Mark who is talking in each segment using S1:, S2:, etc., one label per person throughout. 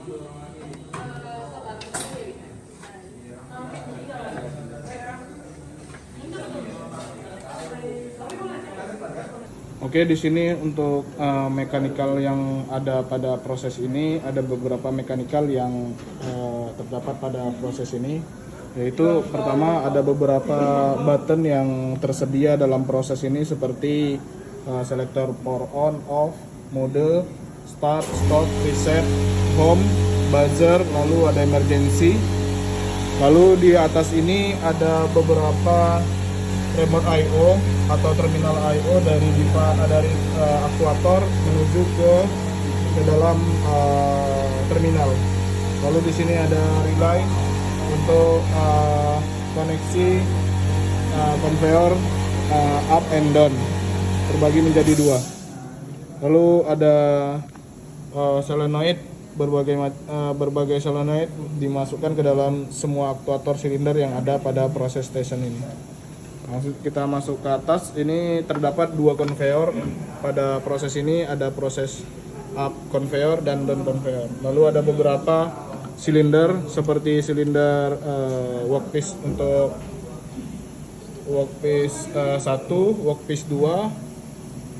S1: Oke, di sini untuk mekanikal yang ada pada proses ini, ada beberapa mekanikal yang terdapat pada proses ini, yaitu pertama ada beberapa button yang tersedia dalam proses ini seperti selektor power on, off, mode, start, stop, reset, home, buzzer, lalu ada emergency. Lalu di atas ini ada beberapa remote I/O atau terminal I/O dari aktuator menuju ke dalam terminal. Lalu di sini ada relay untuk koneksi conveyor up and down, terbagi menjadi dua. Lalu ada solenoid, berbagai solenoid dimasukkan ke dalam semua aktuator silinder yang ada pada proses station ini. Kita masuk ke atas, ini terdapat dua conveyor. Pada proses ini ada proses up conveyor dan down conveyor. Lalu ada beberapa silinder seperti silinder workpiece untuk workpiece 1, workpiece 2.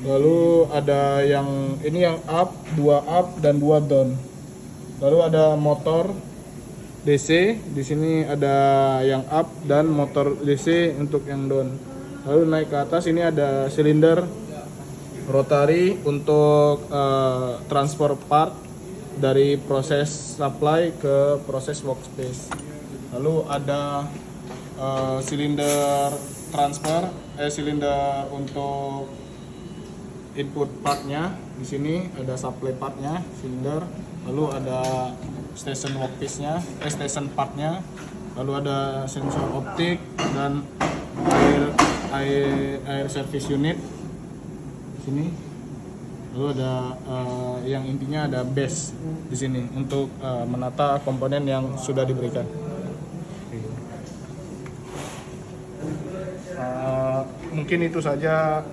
S1: Lalu ada yang ini yang up, 2 up dan 2 down. Lalu ada motor DC, di sini ada yang up dan motor DC untuk yang down. Lalu naik ke atas ini ada silinder rotary untuk transfer part dari proses supply ke proses workspace. Lalu ada silinder transfer, silinder untuk input partnya. Di sini ada supply partnya, silinder. Lalu ada station workpiece-nya, station part-nya, lalu ada sensor optik dan air service unit di sini. Lalu ada yang intinya ada base di sini untuk menata komponen yang sudah diberikan. Mungkin itu saja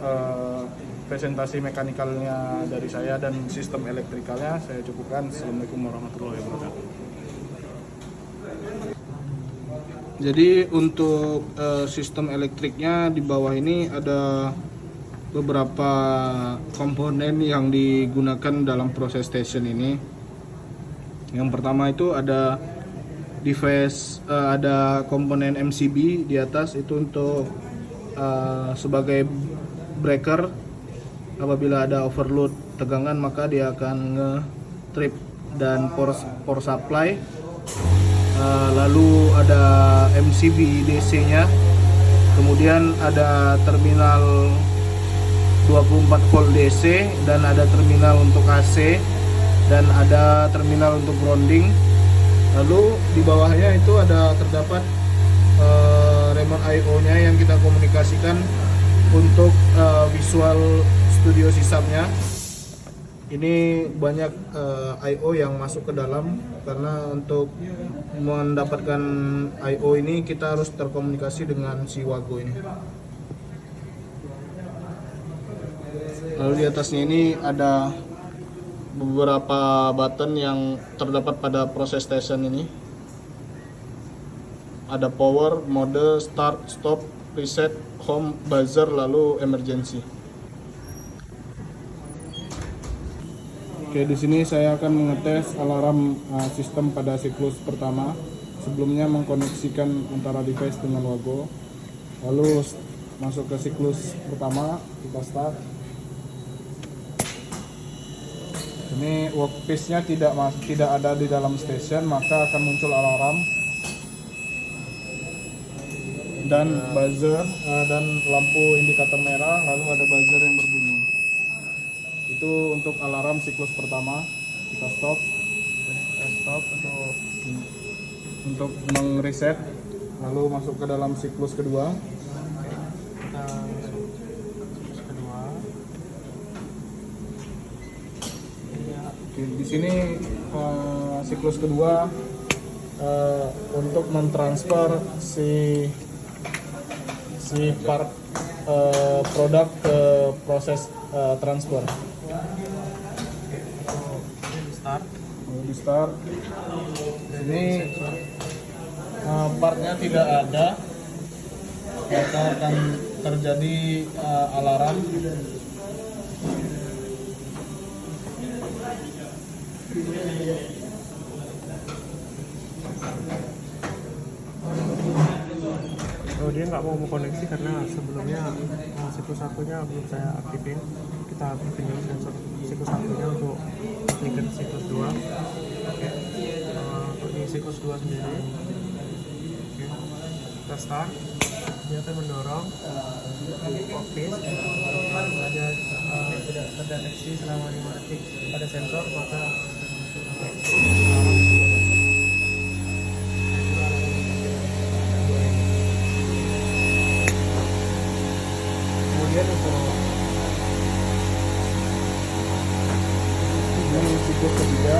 S1: presentasi mekanikalnya dari saya dan sistem elektrikalnya. Saya cukupkan. Assalamualaikum warahmatullahi wabarakatuh. Jadi untuk sistem elektriknya di bawah ini ada beberapa komponen yang digunakan dalam proses station ini. Yang pertama itu ada device, ada komponen MCB di atas, itu untuk sebagai breaker. Apabila ada overload tegangan maka dia akan nge-trip, dan power supply. Lalu ada MCB DC nya, kemudian ada terminal 24 volt DC, dan ada terminal untuk AC, dan ada terminal untuk grounding. Lalu di bawahnya itu ada terdapat remote I/O nya yang kita komunikasikan untuk visual studio sisapnya. Ini banyak I/O yang masuk ke dalam, karena untuk mendapatkan I/O ini kita harus terkomunikasi dengan si Wago ini. Lalu di atasnya ini ada beberapa button yang terdapat pada proses station ini. Ada power, mode, start, stop, reset, home, buzzer, lalu emergency. Oke, di sini saya akan mengetes alarm sistem pada siklus pertama. Sebelumnya mengkoneksikan antara device dengan Wago. Lalu masuk ke siklus pertama, kita start. Ini workpiece-nya tidak ada di dalam station, maka akan muncul alarm dan buzzer dan lampu indikator merah, lalu ada buzzer yang berbunyi. Itu untuk alarm siklus pertama. Kita stop untuk mengreset, lalu masuk ke dalam siklus kedua. Oke, di sini siklus kedua untuk mentransfer si part produk ke proses transfer.
S2: Start.
S1: Di di start. Ini partnya tidak ada, maka akan terjadi alarm.
S2: Oh, dia nggak mau koneksi karena sebelumnya siklus satunya belum saya aktifin. Kita aktifin dulu sensor siklus satunya untuk trigger siklus 2. Oke. Untuk di siklus 2 sendiri. Oke. Kita start. Dia akan mendorong office. Ada tidak terdeteksi selama 5 detik pada sensor, maka
S1: Kemudian untuk ini siklus ketiga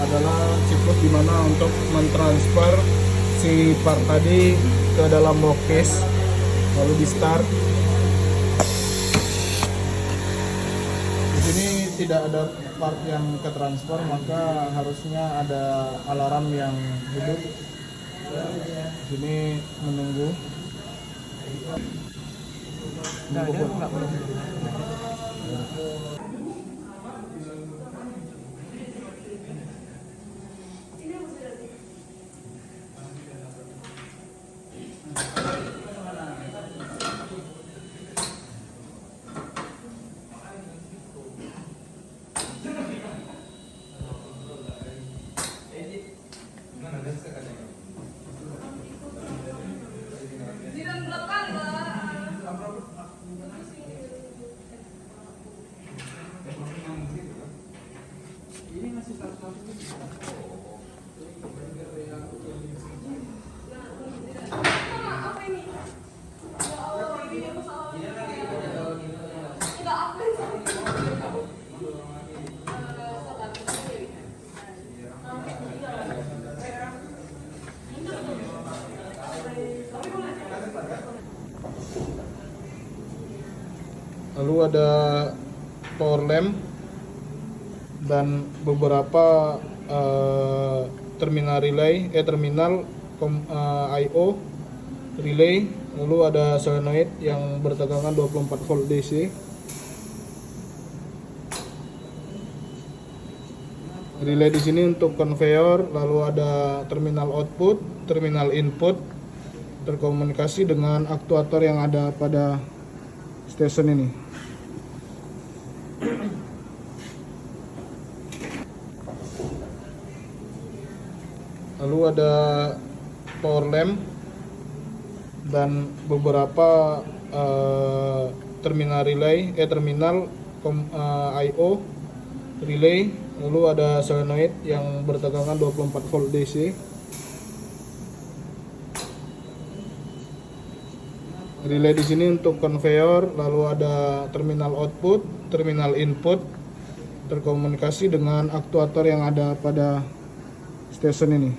S1: adalah siklus di mana untuk mentransfer si part tadi ke dalam workspace, lalu di start. Di sini tidak ada part yang ke transfer, maka harusnya ada alarm yang hidup. Di sini menunggu.
S2: nah, dia nggak boleh.
S1: Lalu ada power lamp dan beberapa terminal relay, I/O relay. Lalu ada solenoid yang bertegangan 24 volt DC. Relay di sini untuk conveyor, lalu ada terminal output, terminal input, terkomunikasi dengan aktuator yang ada pada station ini. Lalu ada power lamp dan beberapa terminal relay, I/O relay. Lalu ada solenoid yang bertegangan 24 volt DC. Relay di sini untuk conveyor, lalu ada terminal output, terminal input, terkomunikasi dengan aktuator yang ada pada station ini.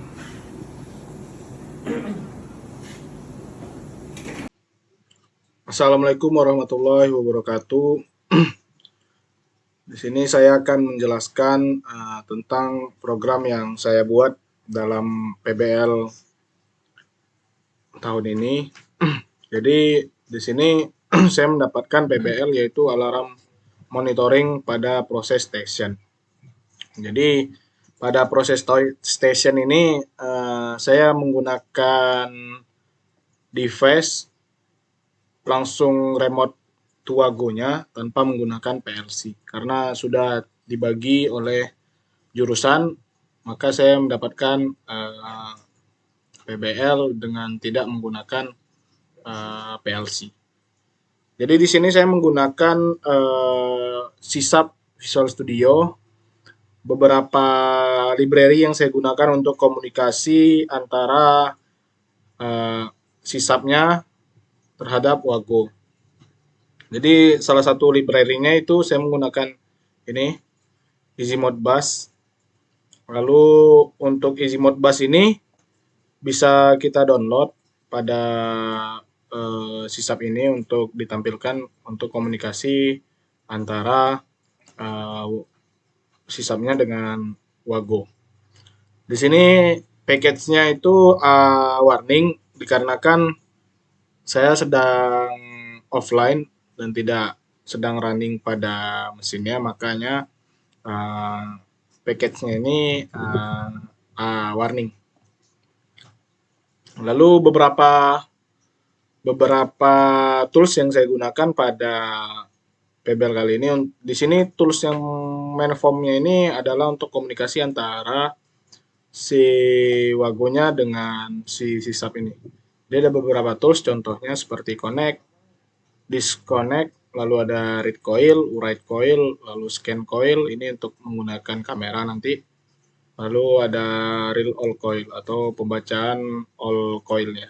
S1: Assalamualaikum warahmatullahi wabarakatuh. Di sini saya akan menjelaskan tentang program yang saya buat dalam PBL tahun ini. Jadi di sini saya mendapatkan PBL yaitu alarm monitoring pada proses station. Jadi pada proses station ini saya menggunakan device langsung remote Tuago-nya tanpa menggunakan PLC karena sudah dibagi oleh jurusan, maka saya mendapatkan PBL dengan tidak menggunakan PLC. Jadi di sini saya menggunakan SysApp Visual Studio. Beberapa library yang saya gunakan untuk komunikasi antara SysApp-nya terhadap Wago. Jadi salah satu library-nya itu saya menggunakan ini Easy Mode Bus. Lalu untuk Easy Mode Bus ini bisa kita download pada SysApp ini untuk ditampilkan untuk komunikasi antara SysApp-nya dengan Wago. Di sini package-nya itu warning dikarenakan saya sedang offline dan tidak sedang running pada mesinnya, makanya package-nya ini warning. Lalu beberapa tools yang saya gunakan pada PBL kali ini, di sini tools yang main form-nya ini adalah untuk komunikasi antara si Wagonya dengan si sisap ini. Dia ada beberapa tools, contohnya seperti connect, disconnect, lalu ada read coil, write coil, lalu scan coil, ini untuk menggunakan kamera nanti. Lalu ada real all coil atau pembacaan all coilnya.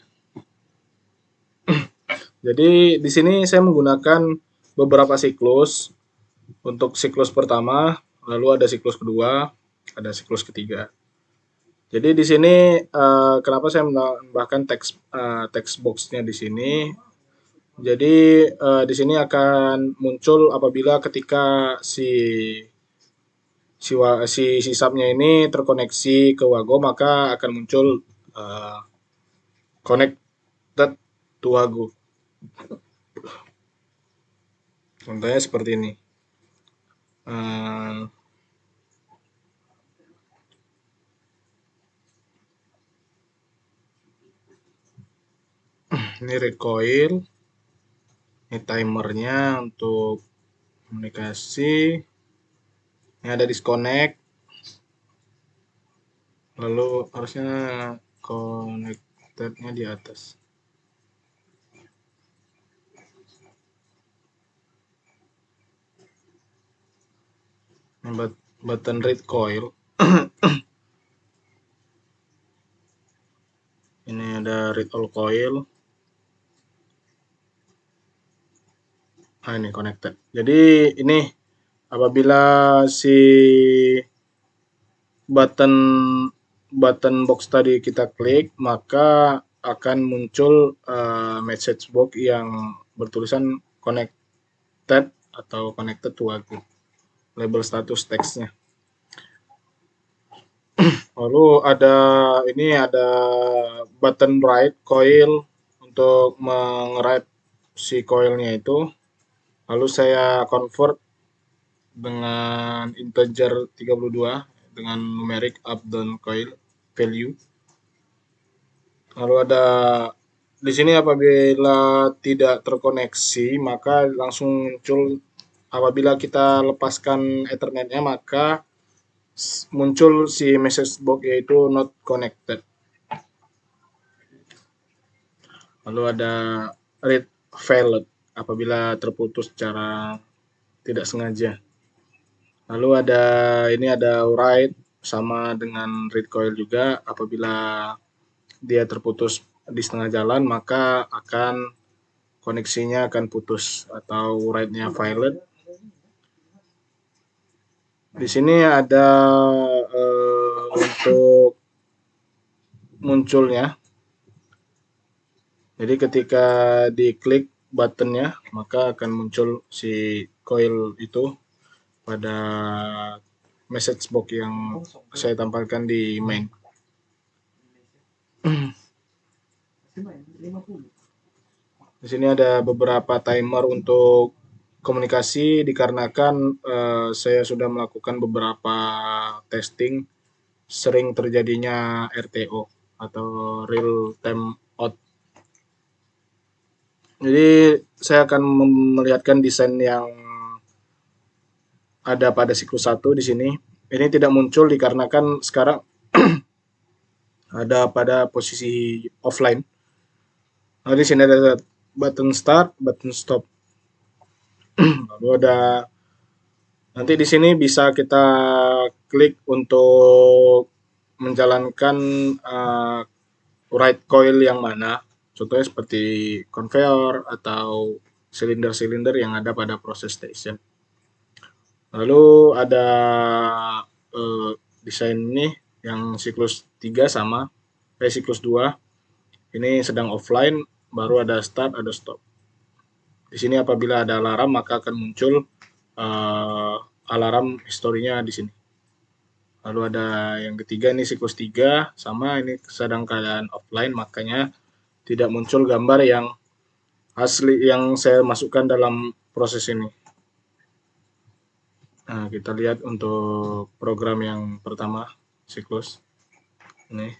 S1: Jadi di sini saya menggunakan beberapa siklus. Untuk siklus pertama, lalu ada siklus kedua, ada siklus ketiga. Jadi di sini kenapa saya menambahkan text box-nya di sini? Jadi di sini akan muncul apabila ketika si sisapnya ini terkoneksi ke Wago, maka akan muncul connected to Wago. Contohnya seperti ini. Ini recoil, ini timernya untuk komunikasi, ini ada disconnect, lalu harusnya connectednya di atas. Ini button read coil. Ini ada read all coil. Nah, ini connected. Jadi ini apabila si button box tadi kita klik, maka akan muncul message box yang bertulisan connected atau connected to Wago. Label status teksnya. Lalu ada button write coil untuk mengerat si coilnya itu. Lalu saya convert dengan integer 32 dengan numeric up down coil value. Lalu ada di sini apabila tidak terkoneksi, maka langsung muncul apabila kita lepaskan Ethernetnya, maka muncul si message box yaitu not connected. Lalu ada read failed apabila terputus secara tidak sengaja. Lalu ada write sama dengan read coil juga, apabila dia terputus di setengah jalan maka koneksinya akan putus atau write-nya failed. Di sini ada untuk munculnya. Jadi ketika diklik buttonnya, maka akan muncul si coil itu pada message box yang saya tampilkan di main. Di sini ada beberapa timer untuk komunikasi dikarenakan saya sudah melakukan beberapa testing, sering terjadinya RTO atau real time out. Jadi saya akan melihatkan desain yang ada pada siklus 1 di sini. Ini tidak muncul dikarenakan sekarang ada pada posisi offline. Nah, di sini ada button start, button stop. Lalu nanti di sini bisa kita klik untuk menjalankan write coil yang mana. Contohnya seperti conveyor atau silinder-silinder yang ada pada process station. Lalu ada desain ini yang siklus 3 sama siklus 2. Ini sedang offline, baru ada start, ada stop. Di sini apabila ada alarm maka akan muncul alarm historinya di sini. Lalu ada yang ketiga ini siklus 3, sama ini sedang keadaan offline, makanya tidak muncul gambar yang asli yang saya masukkan dalam proses ini. Nah, kita lihat untuk program yang pertama, siklus. Ini.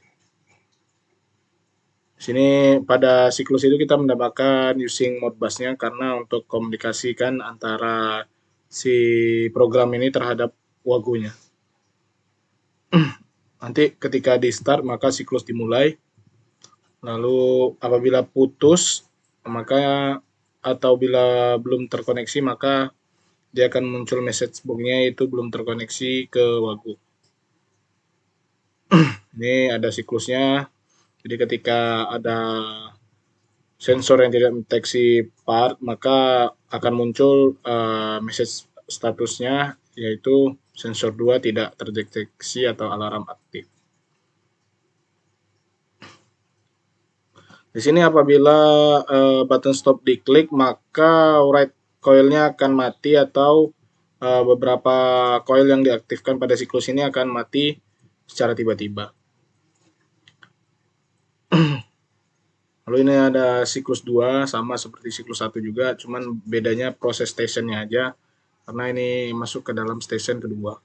S1: Di sini pada siklus itu kita mendapatkan using Modbus-nya karena untuk komunikasikan antara si program ini terhadap wagunya. Nanti ketika di start maka siklus dimulai. Lalu apabila putus maka atau bila belum terkoneksi maka dia akan muncul message box-nya itu belum terkoneksi ke wagu. Ini ada siklusnya. Jadi ketika ada sensor yang tidak mendeteksi part maka akan muncul message statusnya yaitu sensor 2 tidak terdeteksi atau alarm aktif. Di sini apabila button stop diklik maka right coilnya akan mati atau beberapa coil yang diaktifkan pada siklus ini akan mati secara tiba-tiba. Lalu ini ada siklus 2 sama seperti siklus 1 juga, cuman bedanya proses stationnya aja karena ini masuk ke dalam station kedua.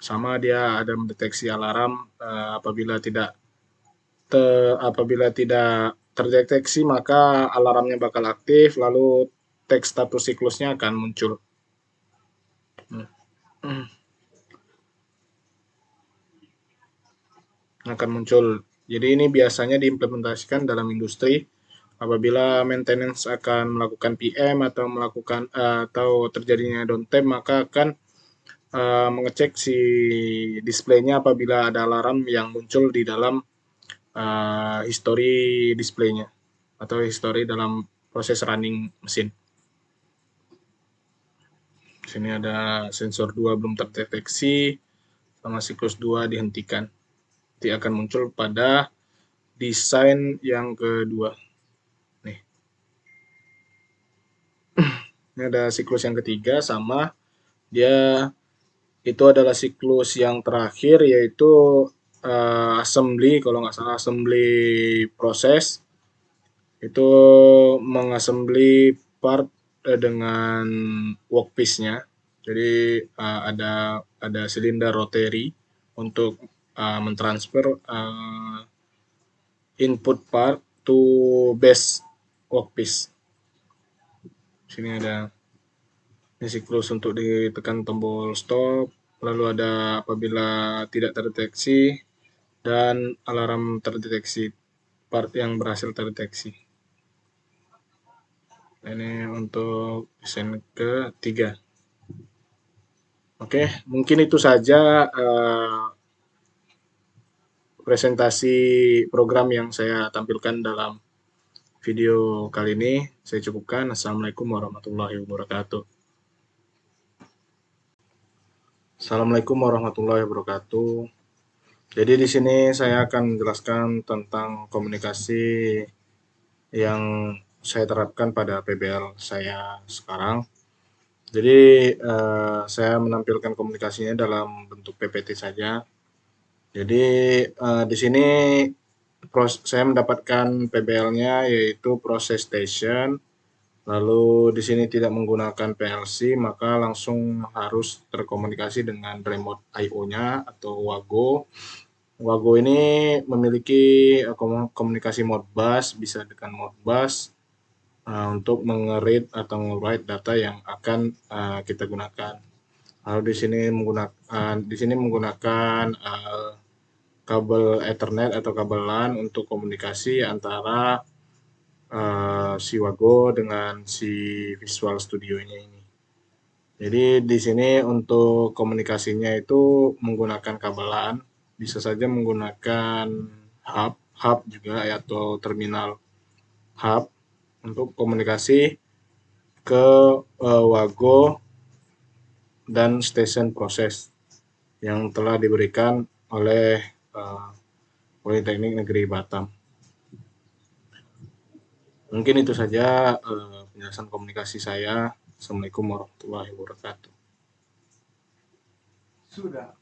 S1: Sama dia ada mendeteksi alarm apabila tidak terdeteksi maka alarmnya bakal aktif lalu teks status siklusnya akan muncul. Jadi ini biasanya diimplementasikan dalam industri apabila maintenance akan melakukan PM atau terjadinya downtime maka akan mengecek si displaynya apabila ada alarm yang muncul di dalam history displaynya atau history dalam proses running mesin. Di sini ada sensor 2 belum terdeteksi sama siklus 2 dihentikan. Nanti akan muncul pada desain yang kedua. Nih. Ini ada siklus yang ketiga sama dia itu adalah siklus yang terakhir yaitu assembly kalau nggak salah assembly proses itu mengassembly part dengan workpiece-nya. Jadi ada silinder rotary untuk mentransfer input part to base workpiece. Sini ada ini siklus untuk ditekan tombol stop, lalu ada apabila tidak terdeteksi dan alarm terdeteksi part yang berhasil terdeteksi. Ini untuk desain ketiga. Oke, mungkin itu saja presentasi program yang saya tampilkan dalam video kali ini. Saya cukupkan. Assalamualaikum warahmatullahi wabarakatuh. Assalamualaikum warahmatullahi wabarakatuh. Jadi di sini saya akan menjelaskan tentang komunikasi yang saya terapkan pada PBL saya sekarang. Jadi saya menampilkan komunikasinya dalam bentuk PPT saja. Jadi di sini saya mendapatkan PBL-nya yaitu Process Station. Lalu di sini tidak menggunakan PLC, maka langsung harus terkomunikasi dengan remote I/O-nya atau Wago. Wago ini memiliki komunikasi Modbus, bisa dengan Modbus untuk mengerit atau nge-write data yang akan kita gunakan. Lalu di sini menggunakan kabel Ethernet atau kabel LAN untuk komunikasi antara si Wago dengan si Visual Studio-nya ini. Jadi di sini untuk komunikasinya itu menggunakan kabel LAN, bisa saja menggunakan hub juga atau terminal hub untuk komunikasi ke Wago dan station proses yang telah diberikan oleh Politeknik Negeri Batam. Mungkin itu saja penjelasan komunikasi saya. Assalamualaikum warahmatullahi wabarakatuh.
S3: Sudah.